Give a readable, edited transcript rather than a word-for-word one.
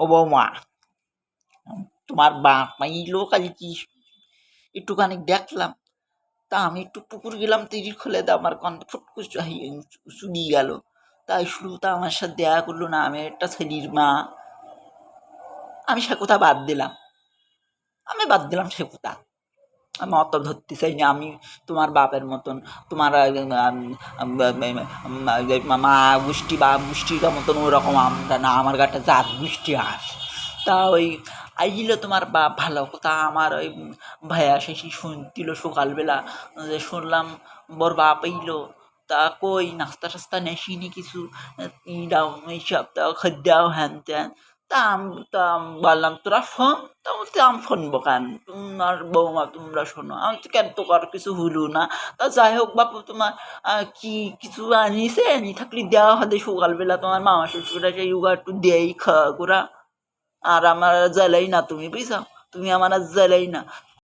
ও বৌমা, তোমার বাপ মাইলো কাল কি একটুখানি দেখলাম, তা আমি একটু পুকুর গেলাম, তিরির খুলে দা আমার কন ফুটকুস চুদি গেল। তাই শুরু তা আমার সাথে দেখা করলো না, আমি একটা ছেলির মা। আমি সে কথা বাদ দিলাম, সে কথা। আমি অত ধরতে চাই না, আমি তোমার বাপের মতন, তোমার মা গোষ্ঠী বা গোষ্ঠীর মতন ওরকম আমরা না, আমার গাটা জাত গোষ্ঠী আছে। তা ওই আইল তোমার বাপ ভালো কথা, আমার ওই ভাইয়া শেষি শুনছিল সকালবেলা, যে শুনলাম বর বাপ আইল। তা কই নাস্তা টাস্তা নেসিনি কিছু, দাও এইসব দাও, খাদ্যাও হ্যান ত্যান। তা আমি বললাম তোরা শোন। তা বলতে আমি শুনবো কেন, তোমার বৌমা তোমরা শোনো, আমি তো কেন তোকার কিছু হলো না। তা যাই হোক বাপু, তোমার কি কিছু আনিছে, আনি থাকলে দেওয়া হবে সকালবেলা, তোমার মামা শ্বশুরা সেই উগা একটু দেই খাওয়া করা। আর আমার জ্বালাই না, তুমি বুঝছো, তুমি আমার আর জ্বালাই না।